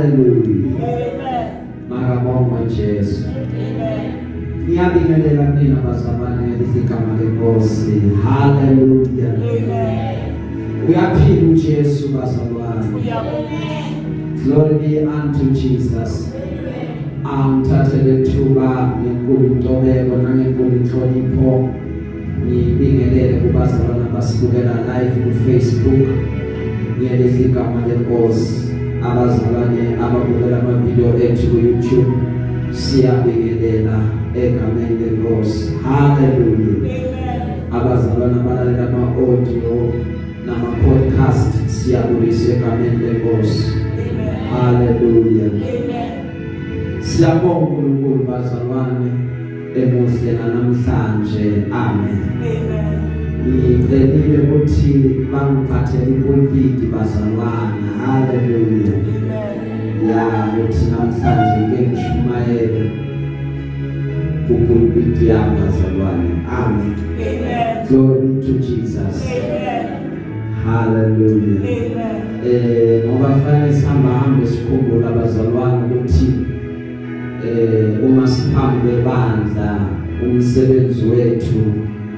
Hallelujah. Makabonga Jesu. Ngiyabingelela mina bazalwane ngeligama lenkosi. Hallelujah. Uyaphila uJesu bazalwane. Glory be unto Jesus. Angithathele thuba ngenkulu intobeko nangenkulu inhlonipho ngibingelele kubazalwane basibukela live ku Facebook ngeligama lenkosi. Abazalwane ababukela ama-video ethu ku YouTube siyabingelela egameni lenkosi. Hallelujah. Abazalwane abalalela ama-audio nama-podcast siyabulisa egameni lenkosi. Hallelujah. Siyabonga uNkulunkulu bazalwane emuhle namhlanje. Amen. Ngicelile ukuthi bangiphathele impulpiti bazalwane. Hallelujah. Ya ukuthi namhlanje ngeke ngishumayele kupulpiti yami bazalwane. Amen. Glory to Jesus. Hallelujah. Ngoba fanele sihambe sikhumbula abazalwane ukuthi uma siphambe bandla umsebenzi wethu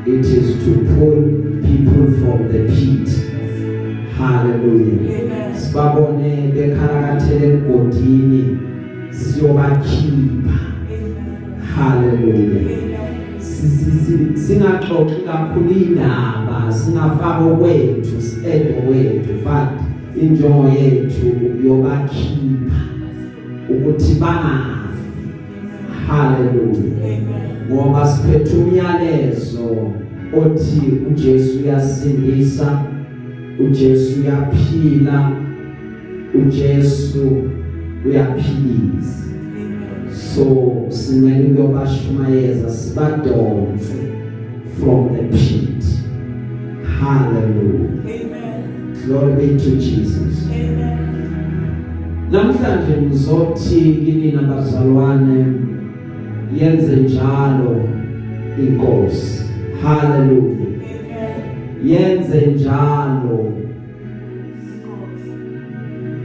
it is to pull people from the pit. Hallelujah. Sibabone bekhalakathele egodini siyobakhipha. Hallelujah. Singaxoxi kakhulu indaba, singafaka okwethu, siede wethu, but injongo yethu yobakhipha ukuthi bangafi. Hallelujah. Ngoba siphethe umyalezo othi uJesu uyasindisa, uJesu uyaphila, uJesu uyaphilisa. So simele ukuyobashumayeza sibadonse from the pit. Hallelujah. Glory be to Jesus. Namhlanje ngizothi kini nabazalwane yenze njalo inkosi. Hallelujah. Yenze njalo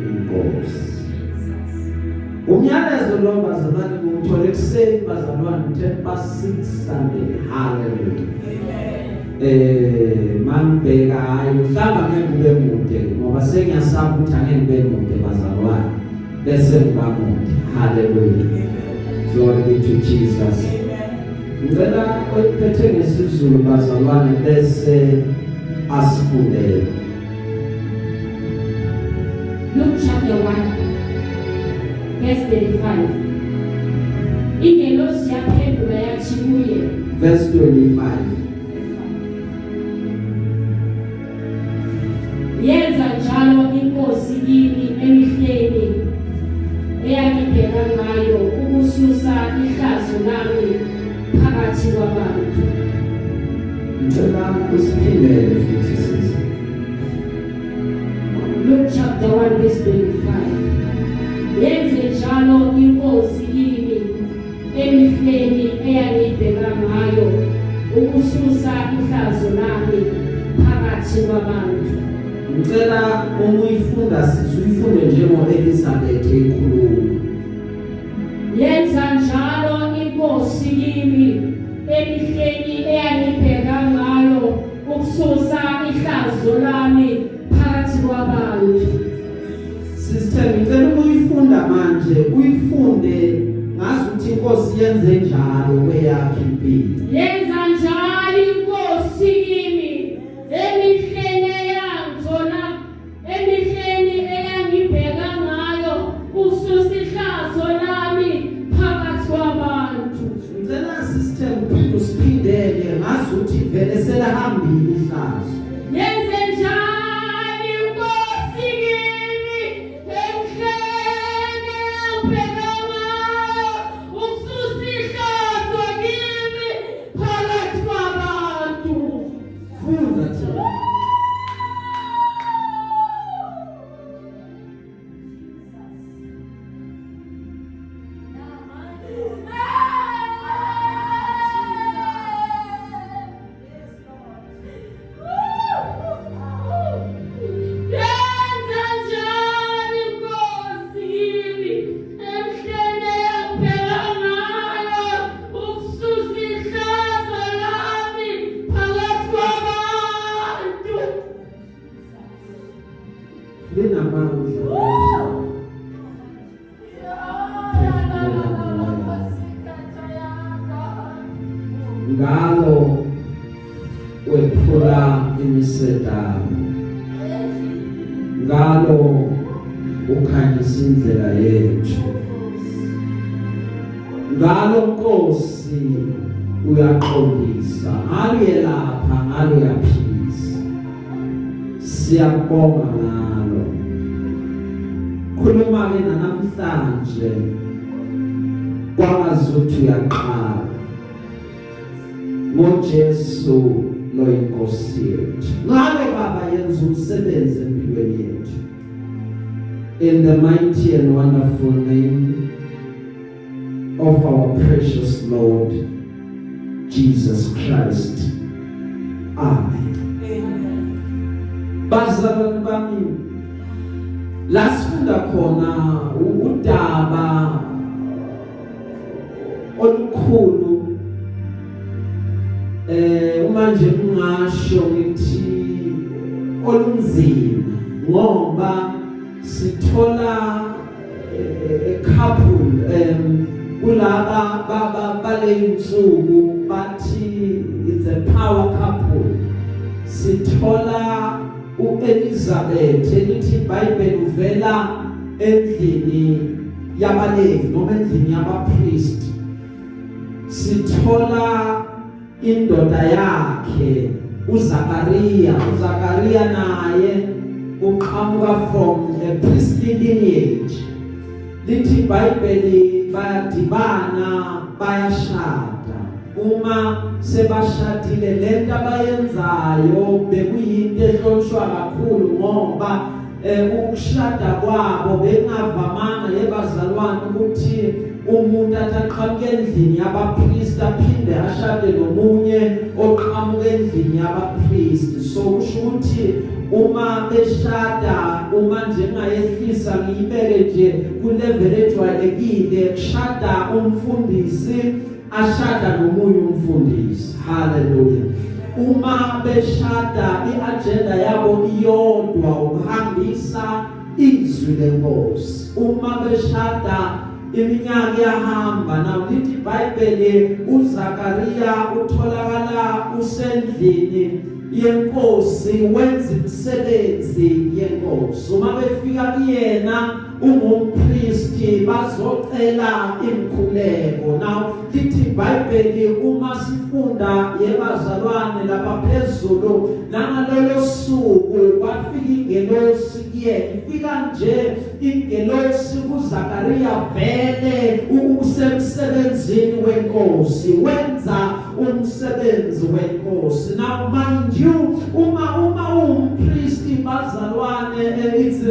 inkosi. Umyalezo lo bazalwane nguthola ekuseni bazalwane 10:06 Sunday. Hallelujah. Mangibeka hayi mhlamba ngeke kube mude ngoba sengiyasaba ukuthi angeke kube mude bazalwane bese kuba mude. Hallelujah. Glory be to Jesus. Ngicela oyiphethe ngesizulu bazalwane bese asifundele. Luke chapter 1 verse 35. Ingelosi yaphendula yathi kuye. Verse 25. Yenza njalo inkosi kimi emihleni eyangibheka ngayo ukususa ihlazo lami phakathi kwabantu. Ngicela usiphindele futhi sisi. Luke chapter 1 verse 25. Yenze njalo inkosi kimi emihleni eyangibheka ngayo ukususa ihlazo lami phakathi kwabantu. Ngicela umuyifunda siyifunde njengo Elizabeth ekhuluma. Yenza njalo inkosi kimi emihleni eyangibheka ngayo ukususa ihlazo lami phakathi kwabantu. Sister ngicela umuyifunda manje uyifunde ngazi ukuthi inkosi yenze njalo kweyakhe impilo. Yenza njalo inkosi kimi emihleni eyangibheka ngayo ukususa ihlazo lami phakathi kwabantu. Ngicela sister uphinde usiphindele ngazi ukuthi vele selahambile ihlazo. Yenze njalo inkosi kimi emihleni eyangibheka ngayo ukususa ihlazo kimi phakathi linamandla. Ngalo wephula imisedamo, ngalo ukhanyisa indlela yethu, ngalo Nkosi uyaqondisa, ngalo yelapha, ngalo yaphisa. Siyabonga ngalo. Khuluma-ke namhlanje kwangazuthi uyaqala ngoJesu loyinkosi yethu. Ngalo Baba yenza umsebenzi empilweni yethu. In the mighty and wonderful name of our precious Lord Jesus Christ. Amen. Bazalwane bami, la sifunda khona udaba olukhulu. Manje ngingasho ngithi olunzima ngoba sithola a couple kulaba baleyinsuku bathi it's a power couple. Sithola uElizabeth elithi iBhayibheli uvela endlini yabaLevi noma endlini yabapriest. Sithola indoda yakhe uZakariya naye uqhamuka from a priestly lineage. Lithi iBhayibheli bayadibana, bayashada. Uma sebashadile lento abayenzayo bekuyinto ehlonishwa kakhulu ngoba ukushada kwabo bengavamanga yebazalwane ukuthi umuntu aqhamuke endlini yabapriest aphinde ashade nomunye oqhamuke endlini yabapriest. So kusho ukuthi uma beshada, uma njengayehlisa ngiyibeke nje kulevel ejwayelekile, kushada umfundisi ashada nomunye umfundisi. Hallelujah. Uma beshada iagenda yabo iyodwa ukuhambisa izwi lenkosi. Uma beshada iminyaka yahamba. Now lithi iBhayibheli uZakariya utholakala usendlini yenkosi wenza imisebenzi yenkosi. Uma befika kuyena ungumpristi bazocela imkhuleko. Now lithi iBhayibheli uma sifunda yebazalwane lapha phezulu, nangalolo suku kwafika ingelosi kuyena. Ifika nje ingelosi kuZakariya vele usemsebenzini wenkosi, wenza umsebenzi wenkosi. Now mind you, uma umpristi bazalwane, it's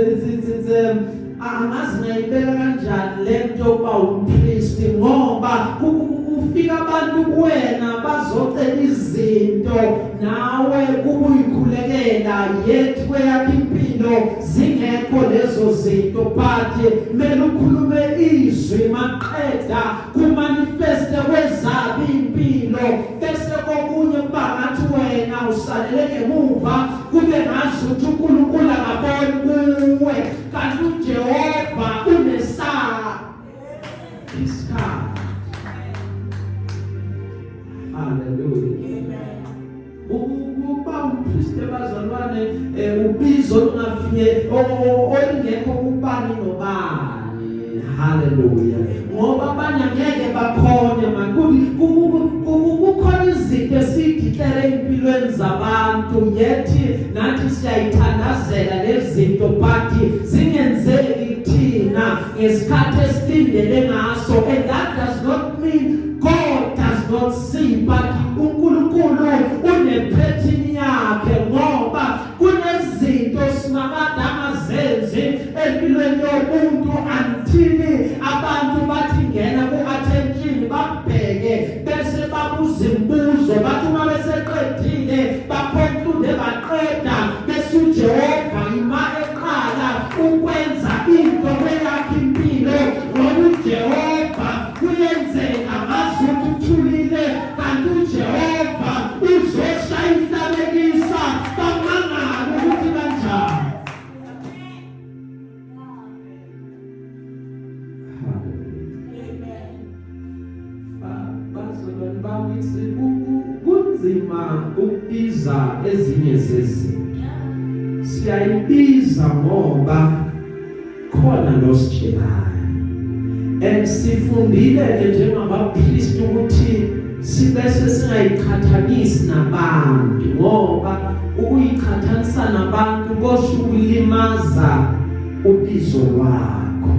angazingayibeka kanjani lento yokuba umpristi ngoba kufika abantu kuwena bazocela izinto nawe kubuyikhulekela yet kweyakho impilo zingekho lezo zinto, but kumele ukhulume izwi maqeda kumanifeste kwezabi impilo bese kokunye kuba ngathi wena usalele ngemuva kube ngazuthi uNkulunkulu akaboni kuwe kanti uJehova unesaba isikhathi. Hallelujah. Ukuba umpristi bazalwane ubizo lungafinye olingekho kubani nobani. Hallelujah. Ngoba abanye ngeke bakhone manje kukhona izinto esidicela empilweni zabantu yethi nathi siyayithandazela lezi zinto but zingenzeki kuthina ngesikhathi esilindele ngaso. And that does not mean God does not see, but uNkulunkulu unephethini yakhe ngoba kunezinto singabantu amazenzi empilweni yomuntu until abantu bathi ngena ku-attention babheke bese babuza imibuzo bathi uma beseqedile baconclude baqeda bese uJehova ima eqala ukwenza into kweyakho impilo ngoba uJehova kuyenzeka ngazuthi uthulile kanti uJehova uzoshaya inhlabekisa bamangala ukuthi kanjani. siyayibiza ezinye zezinto. Siyayibiza ngoba khona lositshelayo. And sifundile njengabapristi ukuthi sibese singayiqhathanisi nabantu ngoba ukuyiqhathanisa nabantu kosho ukulimaza ubizo lwakho.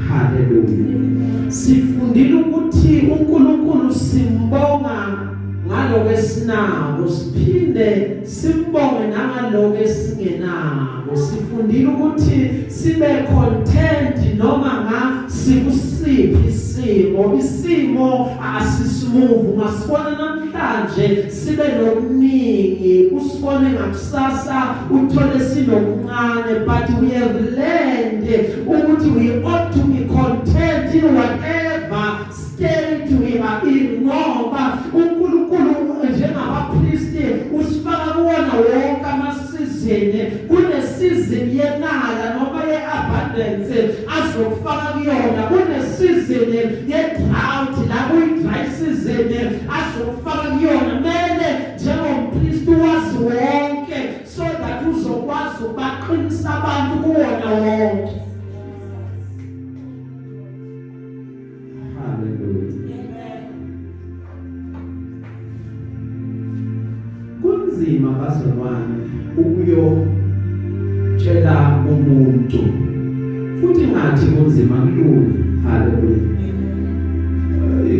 Hallelujah. Sifundile ukuthi uNkulunkulu simbonga ngaloko esinako, siphinde simbonge nangaloko esingenako. Sifundile ukuthi sibe content noma sikusiphi isimo. Isimo asisimuvu, ngasibona namhlanje sibe nokuningi, usibone ngakusasa uthole sinokuncane, but we have learned ukuthi we ought to be content in whatever state we are in, ngoba uNkulunkulu njengabapristi usifaka kuwona wonke amasizini. Kunesizini yenala noma ye-abundance azokufaka kuyona, kunesizini ye-drought la kuyi-dry season azokufaka kuyona. Mele njengompristi wazi wonke so that uzokwazi ukubaqinisa abantu kuwona wonke. Kunzima bazalwane ukuyotshela umuntu, futhi ngathi kunzima kulula. Hallelujah.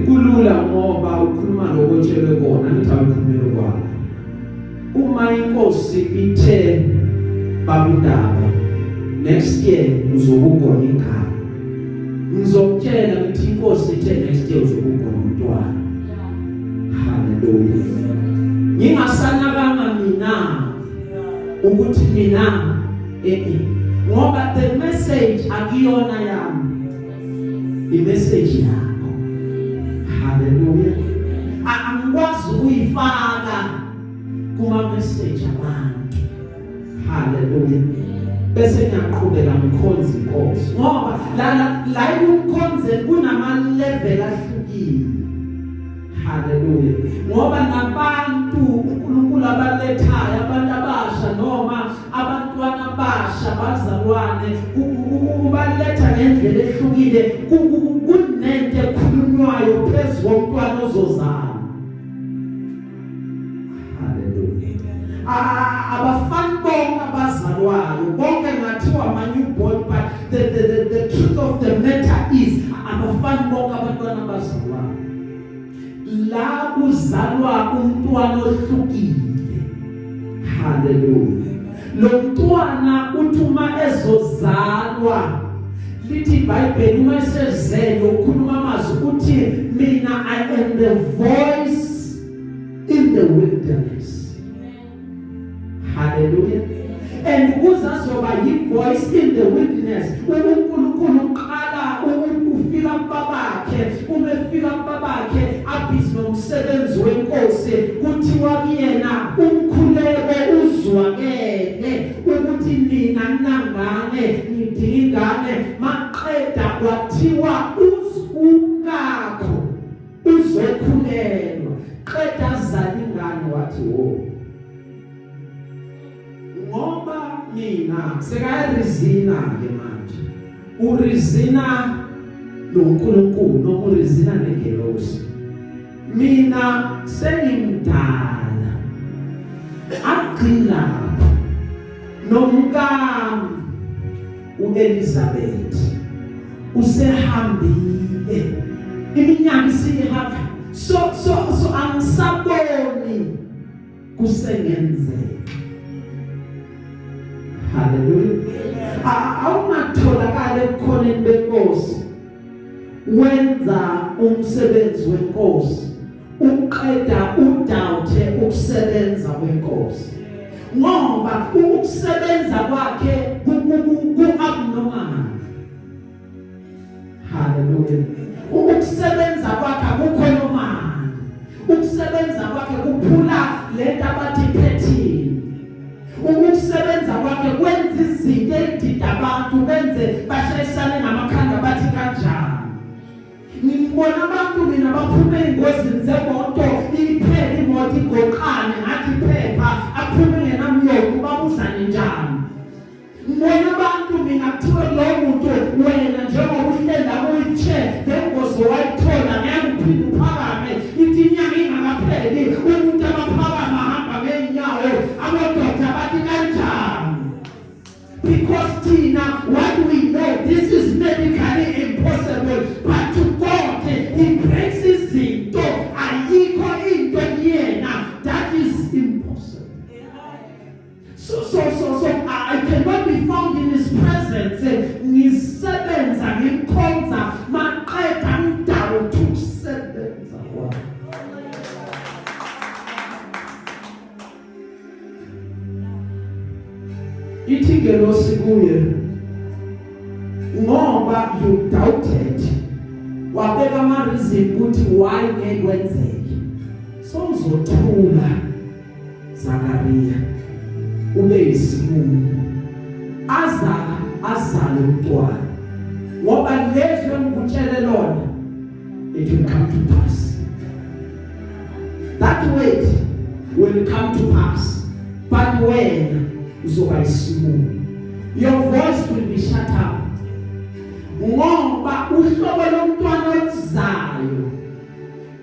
Kulula ngoba ukhuluma lokutshelwe kona, nithi awukhulumela kwakho. Uma inkosi ithe babudaba next year uzokugona ingane, ngizokutshela ukuthi inkosi ithe next year uzokugona umntwana. Hallelujah. Ngingasanakanga mina ukuthi mina ngoba the message akuyona yami, i-message yakho. Hallelujah. Angikwazi ukuyifaka kuma message abantu. Hallelujah. Bese ngiyaqhubeka ngikhonza inkosi ngoba la umkhonze kunama level ahlukile. Hallelujah. Ngoba nabantu uNkulunkulu abalethayo, abantu abasha noma abantwana abasha bazalwane, ubaletha ngendlela ehlukile. Kunento ekhulunywayo phezu komntwana ozozalwa. Hallelujah. Abafani bonke abazalwayo, bonke ngathiwa ama-newborn, but the truth of the matter is abafani bonke abantwana abazalwayo. La kuzalwa umntwana ohlukile. Hallelujah. Lo mntwana uthuma ezozalwa, lithi iBhayibheli uma esezelo ukhuluma amazwi uthi mina I am the voice in the wilderness. Hallelujah. And kuzazoba yi-voice in the wilderness. uNkulunkulu uqala ukufika babakhe, umefika babakhe abhizi nomsebenzi wenkosi, kuthiwa kuyena umkhuleko uzwakele ukuthi mina nangane ngidingane. Maqeda kwathiwa uzukakho uzokhulelwa, qeda zalingane wathi wo ngoba mina sekayirizina ke manje, urizina loNkulunkulu noma urizina nengelosi. Mina sengimdala agcina nomkami uElizabeth usehambile iminyaka isihamba, so angisaboni kusengenzeka. Hallelujah. Awungatholakala ebukhoneni benkosi wenza umsebenzi wenkosi uqeda udawuthe ukusebenza kwenkosi, ngoba ukusebenza kwakhe ku-abnormal. Hallelujah. Ukusebenza kwakhe akukho normal. Ukusebenza kwakhe kuphula lento abathi phethini. Ukusebenza kwakhe kwenza izinto ezidida abantu, benze bashayisane ngamakhanda bathi kanjani. Ngibona abantu mina baphuma engozini zemoto, iphele imoto igoqane ngathi phepha njani. Ngibona abantu mina kuthiwa lo muntu wena njengoba uhlela kuyitshe lengozi wayithola ngeke uphinde uphakame ithi inyanga ingakapheli umuntu abaphakama ahamba ngeenyawo amadoda bathi kanjani. Because Tina, what we know, this is medically impossible, but to God, He breaks izinto ayikho into kuyena that is impossible. So I cannot be found in His presence. Ngisebenza ngimkhonza maqeda ngdawo ukusebenza kwakhe. Ithi ngelosi kuye ngoba you doubted wabeka ama reason ukuthi why ngeke kwenzeke. So uzothula Zakaria ube isimuni azale umntwana ngoba lezwe ngikutshele lona it will come to pass. That wait will come to pass, but when uzoba isimuni your voice will be shut up ngoba uhlobo lomntwana ozayo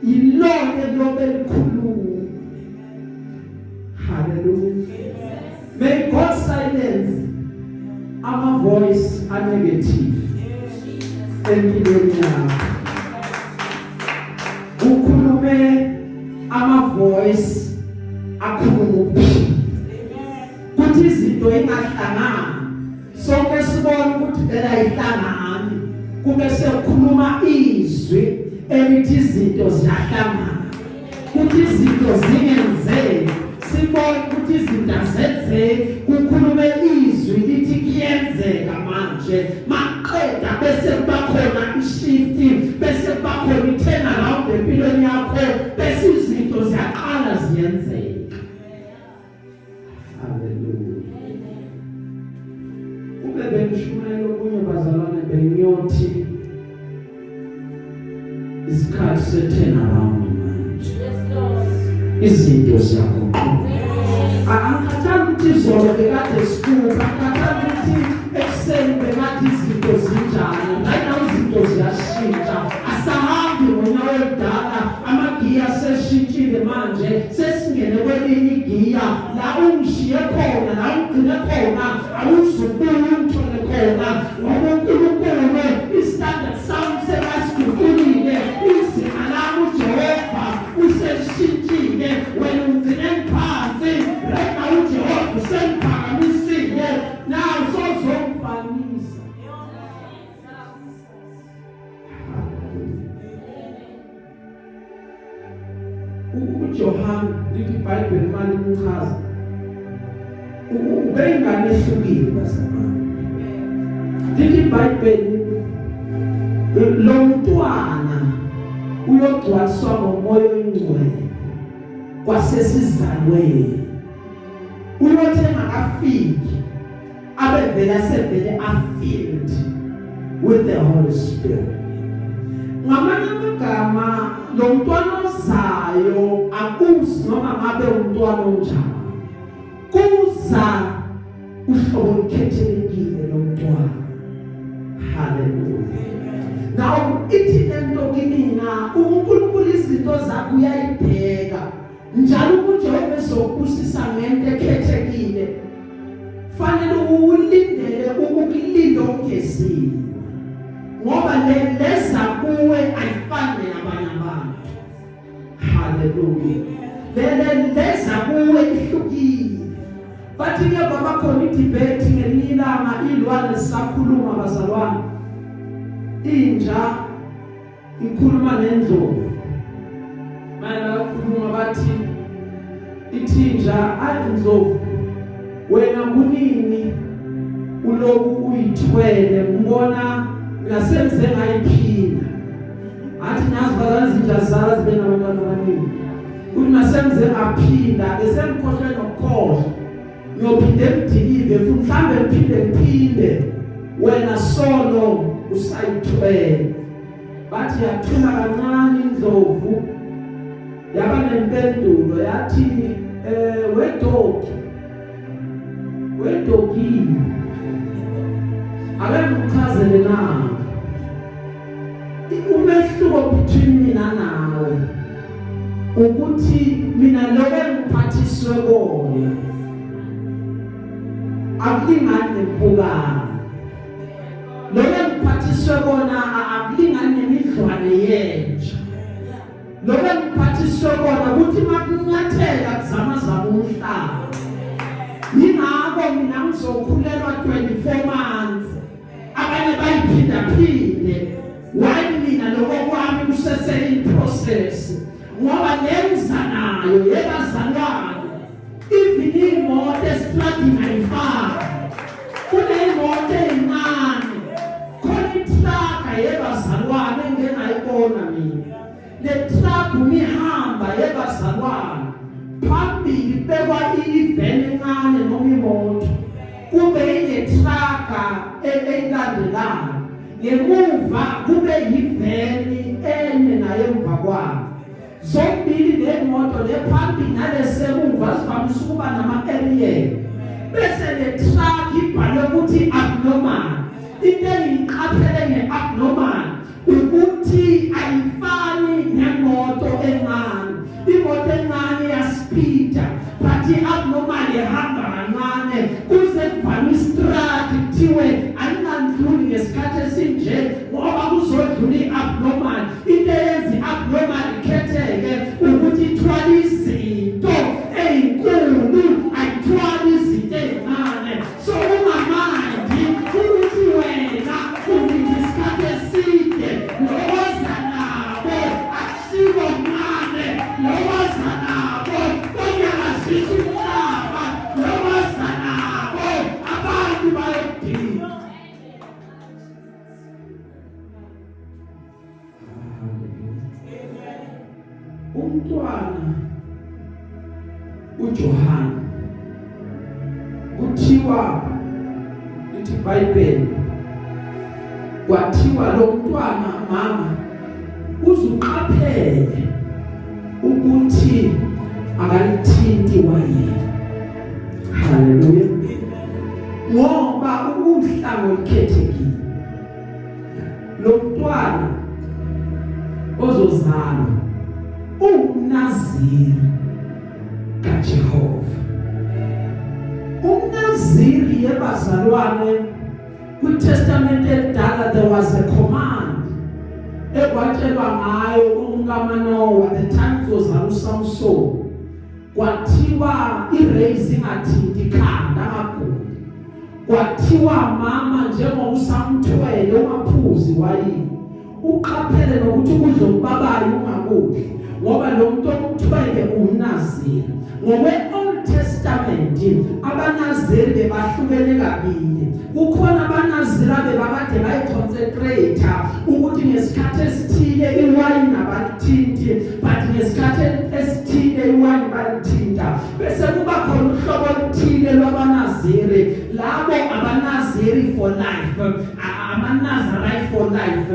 ilonke lobe likhuluma. Hallelujah. May God silence our voice are negative. Empilweni yakho ukhulume ama voice akhuluma uphila kuthi izinto engahlangana sonke sibona ukuthi vela ayihlangani kube sekukhuluma izwi elithi izinto ziyahlangana kuthi izinto zingenzeki sibona ukuthi izinto azenzeki kukhulume izwi lithi kuyenzeka manje maqeda bese kuba khona ishift bese kuba khona i-turnaround empilweni yakho bese izinto ziyaqala ziyenzeka. Bengishumayela okunye bazalwane bengiyothi isikhathi se-turnaround manje. Izinto ziyaguquka. Angikhathali ukuthi izolo bekade sikhupha, angikhathali ukuthi ekuseni bekade izinto zinjani. Right now izinto ziyashintsha. Asahambi ngonyawo oludala, amagiya seshintshile manje, sesingene kwelinye igiya la ungishiye khona, la ungigcine khona, awuzubuye ungithole khona. Ngoba uNkulunkulu istandard sami sekasiguqulile, izinga lami uJehova useshintshile. Wena ungigcine phansi, right now uJehova usengiphakamisile. Now sozongifanisa. uJohn lithi iBhayibheli manje lichaza ubengane ehlukile bazalwane. Lithi iBhayibheli lo mntwana uyogcwaliswa ngomoya oyingcwele kwasesizalweni uyothe engakafiki abevela sevele filled with the Holy Spirit. Ngamanye amagama lo mntwana ozayo akusi noma ngabe umntwana onjani kuza uhlobo olukhethekile lo mntwana. Hallelujah. Now ithi lento kimina uNkulunkulu izinto zakho uyayibheka njalo uJehova ezokubusisa ngento ekhethekile fanele ulindele ukukulinda ongezile ngoba leza kuwe ayifane nabanye abantu. Hallelujah. Leza kuwe ihlukile. Bathi ke baba khona idebate ngelilanga ilwane sisakhuluma bazalwane. Inja ikhuluma nendlovu. Manje bakhuluma bathi ithinja ayindlovu wena kunini uloku uyithwele ngibona ngasenze ngayiphinda athi nazibala izinja zala zibe nabantwana abaningi uthi nasenze ngaphinda esemkhohlwe nokukhohlwa ngiyophinde emdilive futhi mhlambe ngiphinde wena solo usayithwele. Bathi yathula kancane indlovu yaba nempendulo yathi wedoki wedokile. Ake ngichazele na umehluko between mina nawe ukuthi mina loke ngiphathiswe kona akulingani nempukane. Loke ngiphathiswe kona akulingani nemidlwane yenja. Loke ngiphathiswe kona ukuthi makunyathela kuzamazama umhlaba. Yingakho mina ngizokhulelwa 24 months. Abanye bayiphinda-phinde. Why mina lokho kwami kusese in-process? Ngoba lenza nayo yebazalwane. Even imoto esitradini ayifaki. Kuneyimoto eyincane. Khona itraka yebazalwane engingayibona mina. Le truck umihamba yebazalwane. Phambili bekwa iveni encane noma imoto. Kube inetraka eyilandelayo. Ngemuva kube yiveni enye nayo emva kwayo. Zombili lemoto lephambili nalesemuva zivamise ukuba nama-area. Bese le truck ibhalwe ukuthi abnormal. Into engiyiqaphele nge-abnormal ukuthi ayifani nemoto encane. Imoto encane iyaspida, but i-abnormal ihamba kancane. Kuze kuvame istrati kuthiwe ayingandluli ngesikhathi esinje ngoba kuzodlula i-abnormal. Into eyenza i-abnormal ikhetheke ukuthi ithwale izinto ezinkulu, ayithwale izinto ezincane. So ungamandi ukuthi wena unikwe isikhathi eside lowoza nabo akusibo mncane, lowoza nabo konyakazisa umhlaba, lowoza nabo abantu bayodinga. Umntwana uJohane kuthiwa lithi iBhayibheli kwathiwa lo mntwana mama uzuqaphele ukuthi akalithinti wayini. Haleluya. Ngoba uhlango olukhethekile lo mntwana ozozalwa umNaziri kaJehova. UmNaziri yebazalwane kwiTestament elidala there was a command ekwatshelwa ngayo umkaManowa the time zozala uSamson. Kwathiwa irace ingathinti ikhanda ngaguli. Kwathiwa mama njengoba usamthwele ungaphuzi wayini. Uqaphele nokuthi ukudla okubabayo ungakudli ngoba lo muntu omthwele umNaziri. Ngokwe-Old Testament abanaziri bebahlukene kabili. Kukhona abanaziri abebakade bayiconcentrate ukuthi ngesikhathi esithile iwayini abalithinti, but ngesikhathi esithile iwayini balithinta. Bese kuba khona uhlobo oluthile lwabanaziri, labo abanaziri for life, amanazarite for life.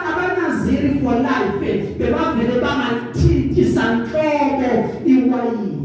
Abanaziri for life bebavele bangathinti sanhlobo iwayini.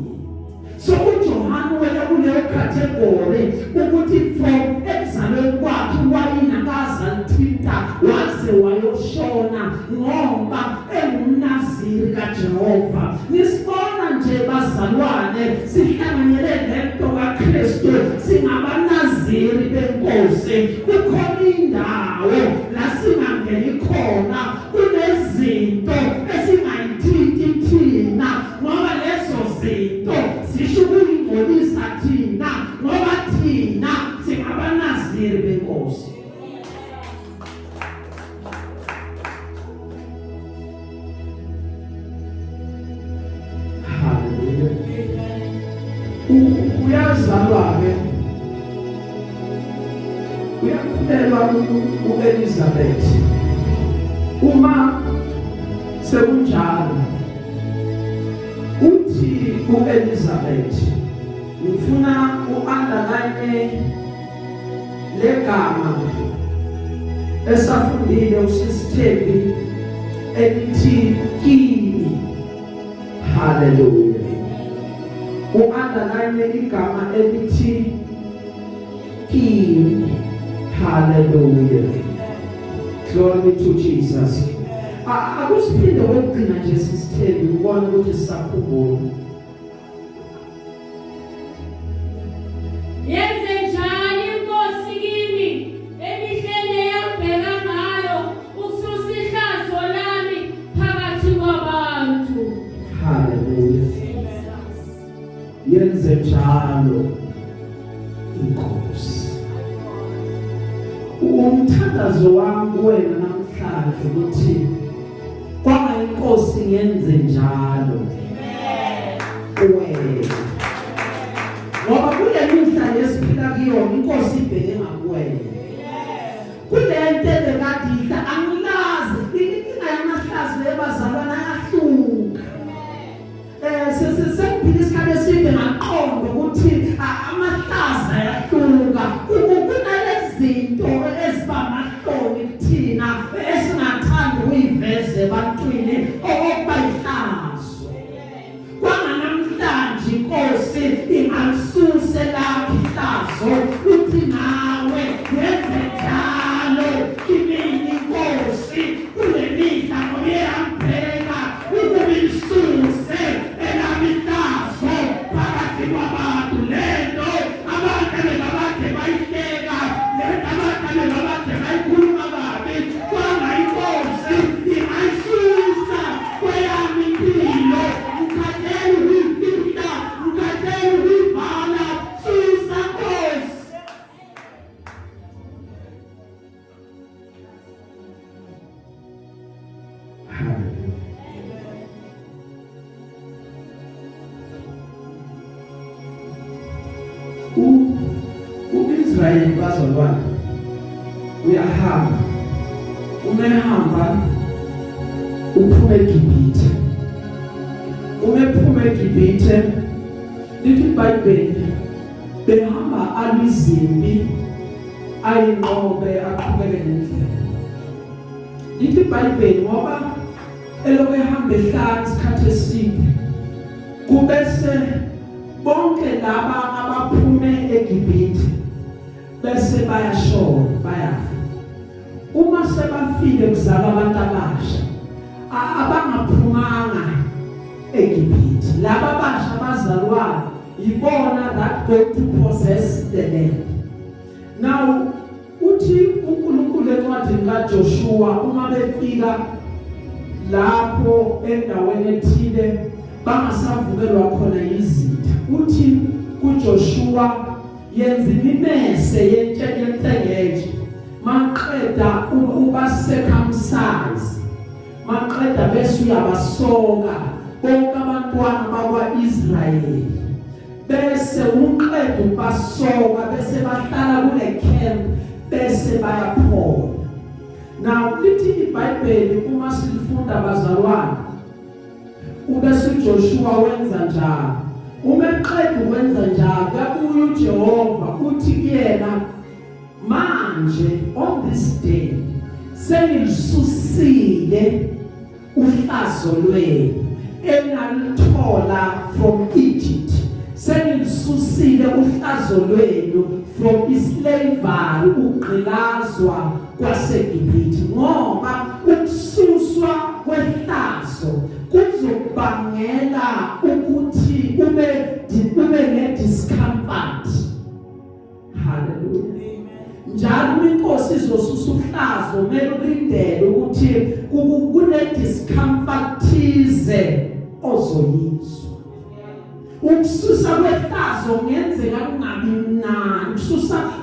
So uJohane wena kuleyo category ukuthi from ekuzalweni kwakhe iwayini akazalithinta waze wayoshona ngoba engumNaziri kaJehova. Nisibona nje bazalwane sihlanganyele lento kaKristu singabanaziri benkosi. Kukhona indawo la singangeni khona kunezinto esingayithinti thina ngoba lezo zinto zisho ukuyingcolisa thina ngoba thina singabanaziri benkosi. Haleluya. Uyazalwa-ke uyakhulelwa uElizabeth. Uma sekunjalo uthi uElizabeth ngifuna u-underline legama esafundile usisithembi elithi kini. Haleluya. U-underline igama elithi Hallelujah. Glory be to Jesus. Akusiphinde wegcina nje sisithembi ubona ukuthi sisakhumbula. Yenze njani Nkosi kimi emihleni eyabheka ngayo ususa ihlazo lami phakathi kwabantu. Hallelujah. Yenze njalo Inkosi. Umthandazo wami kuwena namhlanje ukuthi kwanga Inkosi yenze njalo. Amen. Ngoba kule mihla lesiphila kuyona Inkosi ibheke ngakuwena. Kule nto ekade idla angilazi inkinga yamahlazo ebazalwana ayahluka. Sesiphila isikhathi eside ngaqonda ukuthi amahlazo ayahluka. Kunalezinto ezibamahloni kuthina esingathanda ukuyiveza ebantwini okuba ihlazo. Kwanganamhlanje Inkosi ingalususe lapho ihlazo uthi nawe yenze njalo kimini Inkosi kule mihla ngoba iyambheka ukuba ilisuse elami ihlazo phakathi kwabantu. Lento abantu abakade bayihleka, lento abantu abakade bayikhuluma kabi, kwanga Inkosi ingayisusa kweyami impilo. Ngikhathele ukuyifihla, ngikhathele ukuyivala, susa Nkosi. U-Israyeli bazalwane uyahamba, umehamba uphume eGibhithe. Umephume eGibhithe lithi iBhayibheli behamba alwizimbi ayinqobe aqhubeke nendlela. Lithi iBhayibheli ngoba elokhu ehamba ehlala isikhathi eside kubese bonke laba abaphume eGibhithe bese bayashona bayafa. Uma sebafile kuzala abantu abasha abangaphumanga eGibhithe, laba abasha abazalwayo yibona that go to possess the land. Now uthi uNkulunkulu encwadini kaJoshua uma befika lapho endaweni ethile bangasavukelwa khona izitha, uthi kuJoshua yenza imimese yentengeje maqeda uba circumcise, maqeda bese uyabasoka bonke abantwana bakwa-Israyeli, bese uqeda ubasoka bese bahlala kule camp bese bayaphola. Now lithi iBhayibheli uma silifunda bazalwane ubese uJoshua wenza njalo. Umeqeda ukwenza njalo kabuye uJehova uthi kuyena manje on this day sengilisusile uhlazo lwenu enalithola from Egypt, sengilisusile uhlazo lwenu from islavery, ukugqilazwa kwaseGibhithe. Ngoba ukususwa kwehlazo kuzokubangela ukuthi ube ne-discomfort. Hallelujah. Njalo Inkosi izosusa uhlazo kumele ulindele ukuthi kune-discomfort thize ozoyizwa. Ukususa kwehlazo kungenzeka kungabi mnandi.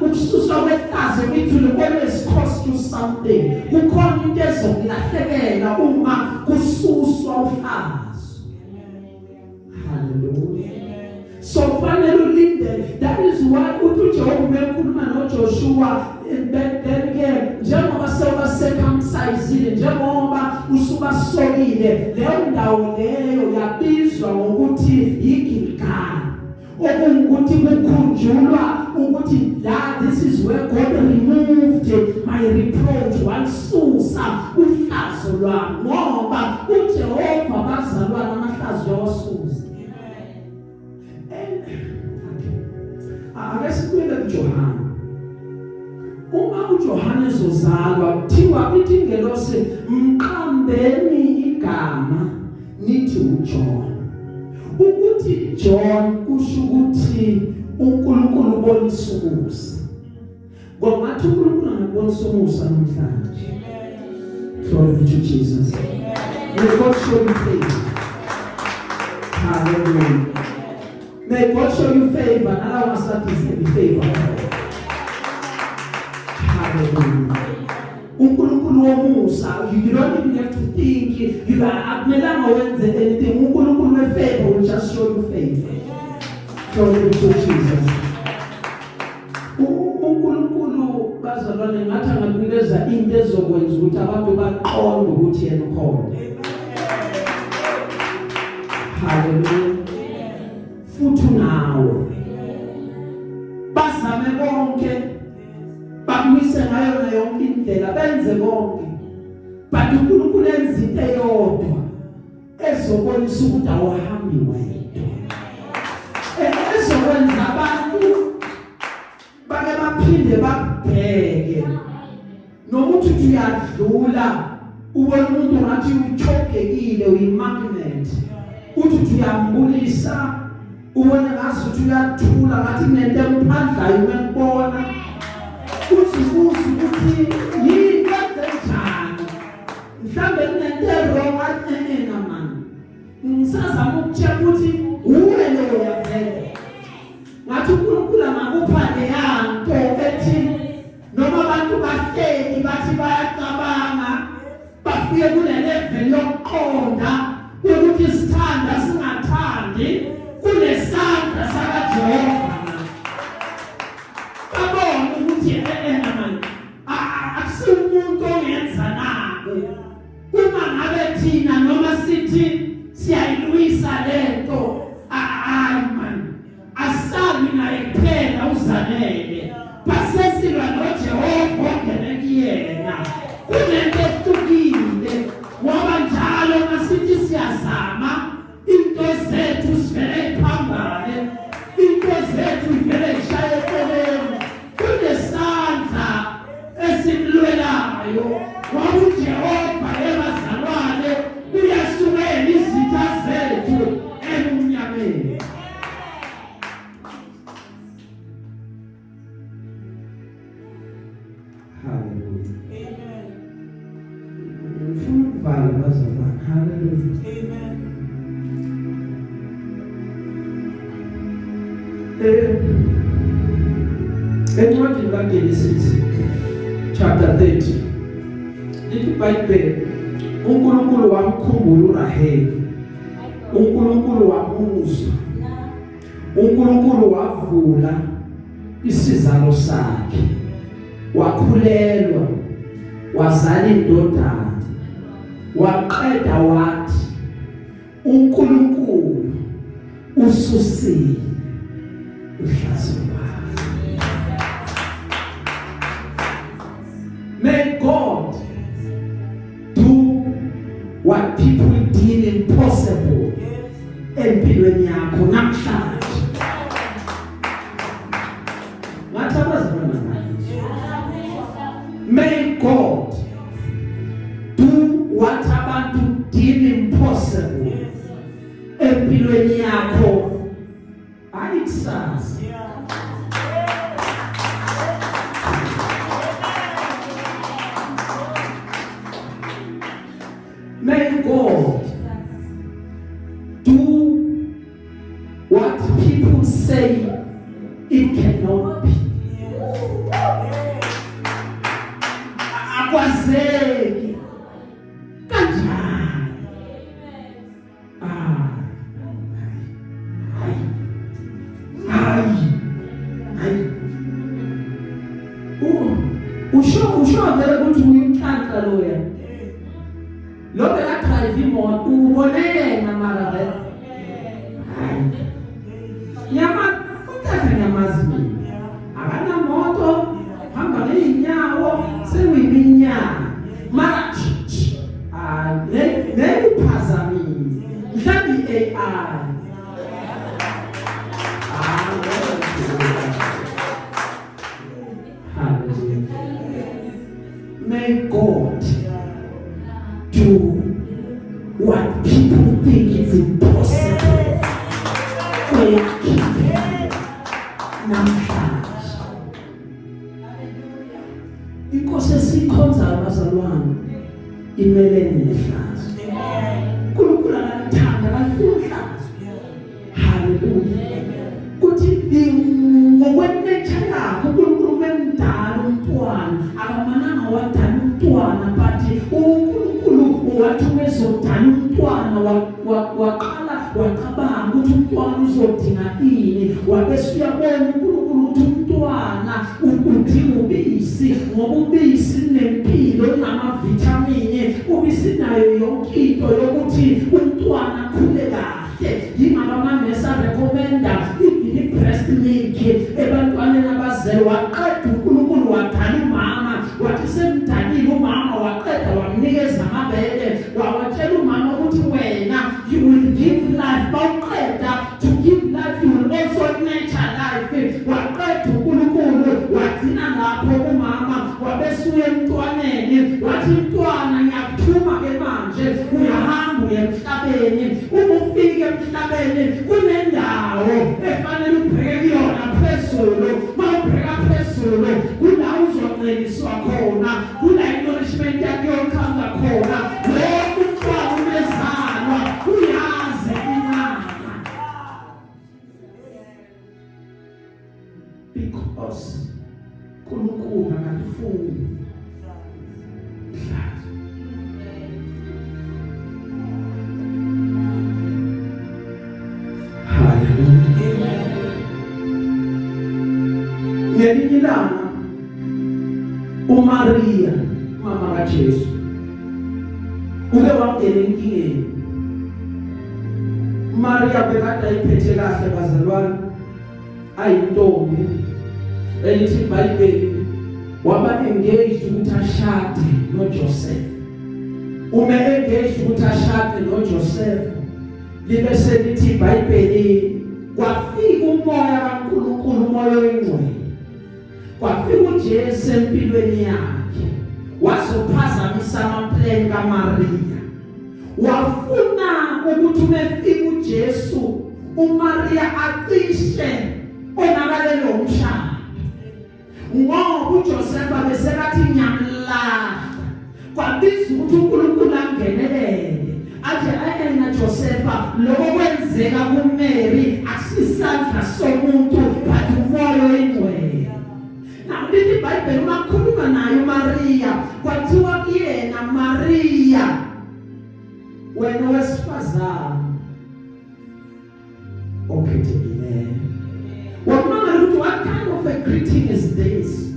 Ukususa kwehlazo it will always cost you something. Kukhona into ezokulahlekela uma kususwa uhlazo. Hallelujah. So fanele ulinde. That is why uJehova umekhuluma noJoshua then njengoba sewubacircumcisile, njengoba usubasokile, leyo ndawo leyo yabizwa ngokuthi iGilgal, okungukuthi kukhunjulwa ukuthi this is where God removed my reproach, wasusa uhlazo lwami, ngoba uJehova bazalwana amahlazo yawasusa. Ake sikwele kuJohana uma uJohannes uzalwa kuthiwa ithi ingelosi mqambeni igama nithi uJohn. Ukuthi John kusho ukuthi uNkulunkulu ubonisa umusa. Ngoba uNkulunkulu angabonisa umusa namhlanje. Glory to Jesus. May God show you favor. Hallelujah. May God show you favor. And I want to start to say favor. Hallelujah. uNkulunkulu womusa, you don't even have to think, you are akumelanga wenze anything. uNkulunkulu wefavor will just show you favor. Glory to Jesus. uNkulunkulu bazalwane ngathi anganikeza into ezokwenza ukuthi abantu baqonde ukuthi yena ukhona. Hallelujah. Futhi nawe bazame konke bamise ngayo na yonke indlela benze konke, but uNkulunkulu enza into eyodwa ezokwenza ukuthi awuhambi wedwa, ezokwenza abantu bake baphinde babheke noma uthi uyadlula ubona umuntu ngathi uchokekile uyimagnet, uthi uyambulisa ubona ngathi uthi uyathula ngathi kunento emphandlayo umekubona uthi ukuthi yini kanjani mhlambe kunento wrong athi man ngisazama ukucheck ukuthi uwe leyo yavela ngathi uNkulunkulu angakupha leyanto ethi noma abantu bahleli bathi bayacabanga bafike kule level yokuqonda ukuthi isithanda singathandi kunesandla sakaJehova. Babona ukuthi man akusimuntu ongenza nako uma ngabe thina noma sithi siyayilwisa lento man asabi naye kuphela uzanele basesilwa noJehova ongene kuyena kunento ehlukile ngoba njalo masithi siyazama into zethu sivele phambane, into zethu ivele ishaye eceleni, kunesandla esimlwelayo ngoba uJehova ebazalwane uyasukela izitha zethu emnyameni. Hallelujah. Amen. Mfuna ukuvala bazalwane. Hallelujah. Amen. Encwadini kaGenesis chapter 30 lithi iBhayibheli uNkulunkulu wamkhumbula uRaheli, uNkulunkulu wamuzwa, uNkulunkulu wavula isizalo sakhe, wakhulelwa, wazala indodana, waqeda wathi uNkulunkulu ususile uhlazo. May God do what people deem impossible empilweni yakho namhlanje. May God do what abantu deem impossible empilweni yakho. Ayikusasa. May God do what people say it cannot be. Akwazeki kanjani. Usho vele ukuthi uyinhlanhla loya. Lo beka drive imoto ubone yena mara vele. Yama uthatha nyamazini. Akana moto hamba neinyawo sewiminyana. Mara nekuphazamile. Mhlawumbe AI. Hallelujah. May God do what people think is impossible. Namhlanje inkosi esikhonza abazalwane imelene nehlazo. uNkulunkulu akathanda kahlulazo. Hallelujah. Kuthi ngokwenature yakho uNkulunkulu bemdala umntwana akamananga wadala umntwana but uNkulunkulu wathi uzodala umntwana waqala wacabanga ukuthi umntwana uzodinga ini wabese uyabona uNkulunkulu ukuthi umntwana udinga ubisi ngoba ubisi nempilo namavithamini ubisi nayo yonke into yokuthi umntwana akhule kahle. Yingaba amamesa recommenda breast milk ebantwaneni abazelwe waqeda uNkulunkulu wadala umama wathi semdalile umama waqeda wamnikeza amabele wawatshela umama ukuthi wena you will give life bawuqeda to give life you will also nurture life. Waqeda uNkulunkulu wagcina lapho umama wabesuye emntwaneni wathi mntwana ngiyakuthuma ke manje uyahamba uye emhlabeni. Uma ufika emhlabeni kunendawo efanele ubheke yona phezulu. Mawubheka phezulu kula uzonceliswa khona kula nourishment yakho yokhanga khona. Lokhu umntwana umezalwa uyazi inyanga because uNkulunkulu akafuni ihlazo. Hallelujah. Ngelinye ilanga uMaria mama kaJesu uke wangena enkingeni. Maria bekade ayiphethe kahle bazalwane ayintombi elithi iBhayibheli waba engaged ukuthi ashade noJoseph. Uma engaged ukuthi ashade noJoseph libe selithi iBhayibheli kwafika umoya kaNkulunkulu umoya oyingcwele kwafika uJesu empilweni yakhe wazophazamisa amaplan kaMaria. Wafuna ukuthi umefika uJesu uMaria acishe onakale lo mshado ngoba uJoseph abesekathi nyamla kwabiza ukuthi uNkulunkulu angenelele athi ayena Joseph lokho kwenzeka kuMary asisandla somuntu but umoya oyingcwele. Now lithi iBhayibheli umakhuluma nayo Maria kwathiwa kuyena Maria wena wesifazane ophethekileyo. Wakumanga ukuthi what kind of a greeting is this?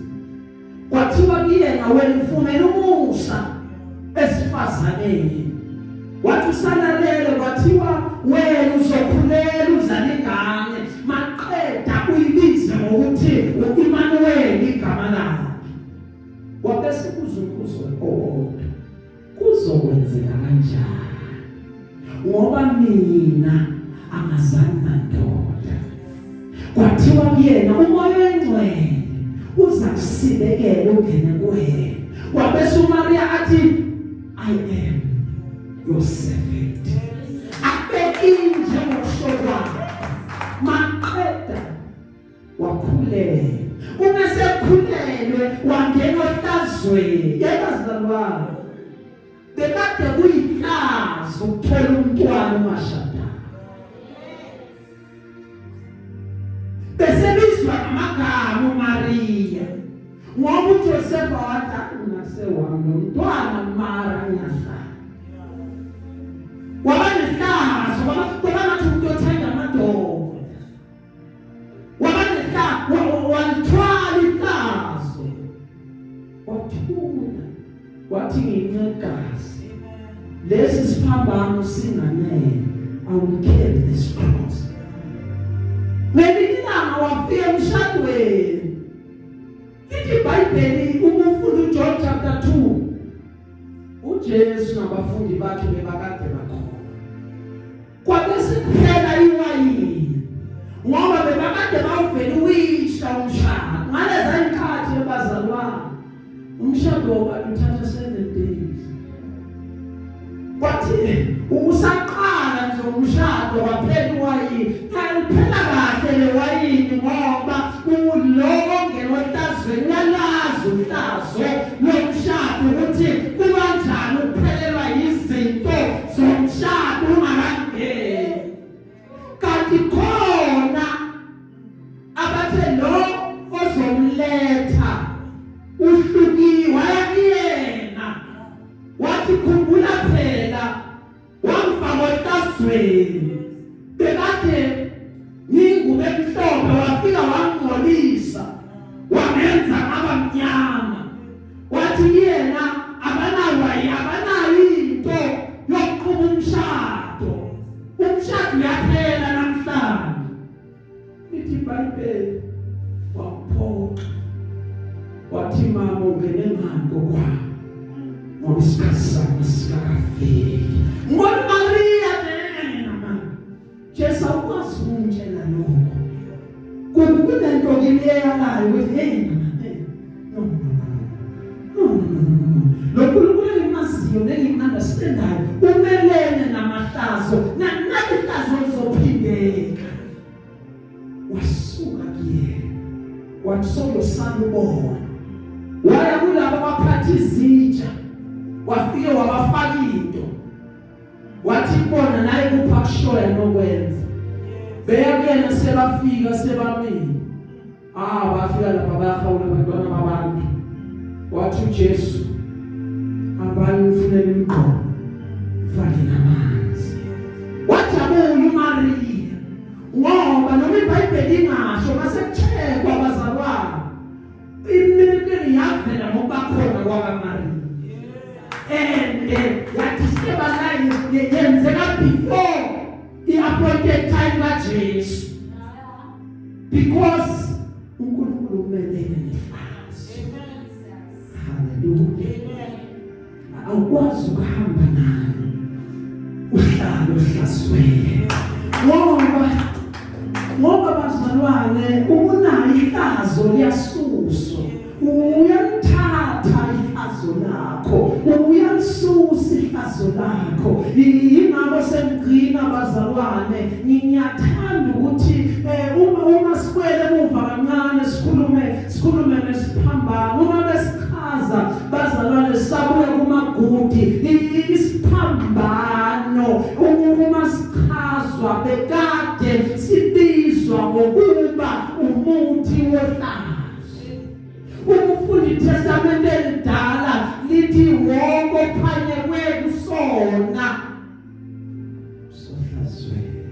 Kwathiwa kuyena wena ufumene umusa esifazaneni. Wathi usalalele kwathiwa wena uzokhulela uzale ingane maqeda uyibize ngokuthi uImmanuel igama lakhe. Wabese kuzokuzwe kodwa kuzokwenzeka kanjani ngoba mina angazange ndoda. Kwathiwa kuyena umoya oyingcwele uza kusibekela ungene kuwena. Wabese uMaria athi I am your servant. Abekinje ngokushoba maqeda wakhulelwa. Uma sekhulelwe wangena ohlazweni. Yayazalwa bekade kuyihlazo ukuthola umntwana umashada. Besebizwa amagama uMaria ngoba uJoseph wathi unasewami umntwana mara nyasa. Wabanesihlazo wabangathi umuntu othanda amadoda. Wabanesihlazo walithwala ihlazo. Wathula wathi ngincekazi lesi siphambano singanele. I will carry this cross. Ngelinye wafika emshadweni. Lithi iBhayibheli umufunda uJohn chapter 2 uJesu nabafundi bakhe bebakade bakhona. Kwabese kuphela iwayini ngoba bebakade bawuvela uwisha umshado. Ngaleza inkhathi ebazalwane umshado wabo uthatha Kwathi usaqala nje umshado waphela wayini. Phela kahle le wayini ngoba kuloko ngelotazweni yalazi umhlazo lomshado ukuthi kubanjani ukuphelelwa izinto zomshado ungakangeni. Kanti khona abathe lo ozomletha uhlukiwe yena wathi khumbula phela wamfaka etazweni bekade ningume mhlophe wafika wangcolisa wamenza aba mnyama wathi yena abanayo into yokuqhuba umshado uyaphela namhlanje lithi iBhayibheli waphoqa wathi mama ungene ngani kokwami ngoba isikhathi sami sikakafiki ngoba Maria Jesu ukwazi ukutshela lokho kunento ngiyeyalayo ukuthi hey lo nkulunkulu engimasiyo nengimunderstandayo umelene namahlazo nahlazo lizophindeka. Wasuka kuyena wathi solo ubona waya kulabo abaphatha izitsha wafike wabafaka into wathi bona naye kupha kushoya nokwenza beyakuyena sebafika sebamini bafika lapha bayahawula abantwana babantu wathi uJesu abanye ufunela imqondo fake namanzi wajabula uMaria ngoba noma iBhayibheli ingasho masekuchekwa abazalwane imirikeli yavela ngokubakhona kwakaMaria yathi sebalayo yenzeka before the appointed time kaJesu because uNkulunkulu umelene nehlazo. Hallelujah. Awukwazi ukuhamba naye uhlala ohlazweni ngoba bazalwane unayo ihlazo liyasuswa uyalithatha ihlazo lakho uyalisusa ihlazo lakho ingakho semgcina bazalwane ngiyathanda ukuthi uma sikwele emuva kancane sikhulume nesiphambano uma besichaza bazalwane sabuya kumagudi isiphambano uma sichazwa bekade sibizwa ngokuba umuthi wohlazo. Ukufunda iTestament elidala lithi wonke ophanyekwe kusona sohlazweni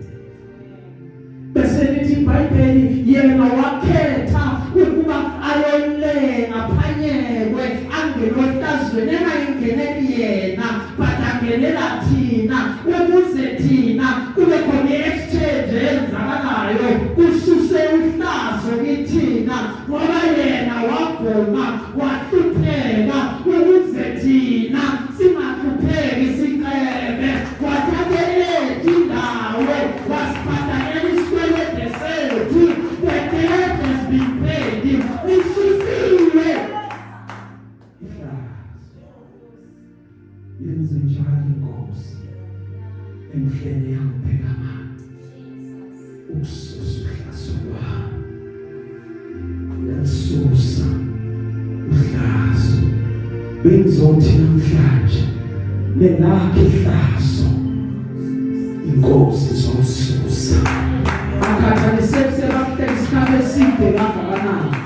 bese lithi iBhayibheli yena wakhetha ukuba ayolenga aphanyekwe angene ohlazweni engayingeneli yena but angenela thina ukuze thina kube khona i-exchange eyenzakalayo kususe uhlazo kithina ngoba yena wavuma wahlupheka ukuze thina singahlupheki siqebe wathatheletha indawo wasiphathanela isikwelede sethu the debt has been paid isusiwe yenze njalo inkosi emhleni yangibheka manje ukususa uhlazo lwami uyasusa uhlazo bengizothi namhlanje lelakhe ihlazo inkosi zosusa akhathaniseke bakuhleka isikhathi eside kangakanani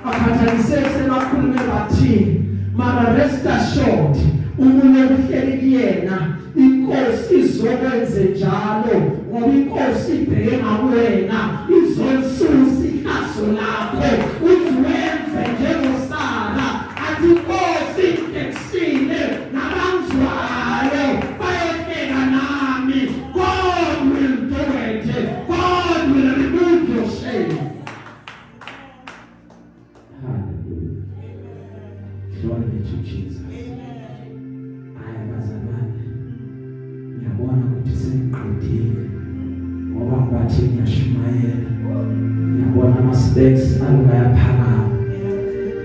akhathaniseke bakhulume bathini mara rest assured umuntu uhleli kuyena inkosi izokwenza njalo ngoba inkosi ibheke ngawena izolisusa ihlazo lakho uthi wenze njengosara athi inkosi eksile nabangizwayo bayehleka nami. God will do it. God will remove your shame. Hallelujah. Glory be to Jesus. Ngiyabona ukuthi sengiqedile ngoba bathi ngiyashumayela ngiyabona ama-steps ayaphakama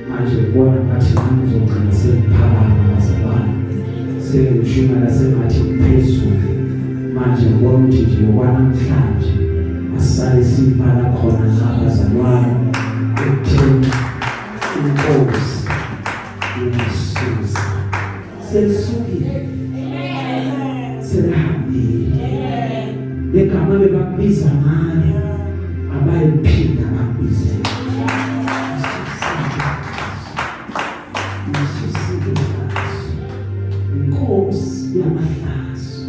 manje ubona bathi ngizogcina sengiphakama bazalwane Sengishuma sengathi kuphezulu manje ngibona ukuthi nje okwanamhlanje asale sivala khona ngabazalwane ekutheni inkosi iyasusa selisukile selihambile igama bebakubiza ngayo abayiphinda bakubize Inkosi yamahlazo,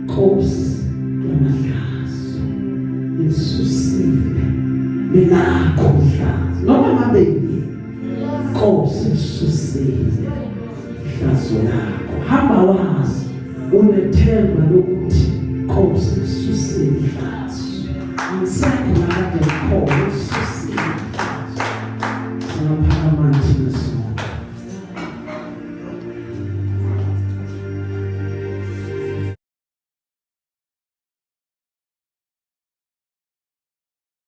Nkosi yamahlazo, isusile benakho uhlazo noma ngabe yini Nkosi isusile uhlazo lakho hamba wazi unethemba lokuthi Nkosi isusile uhlazo angisakho nade khona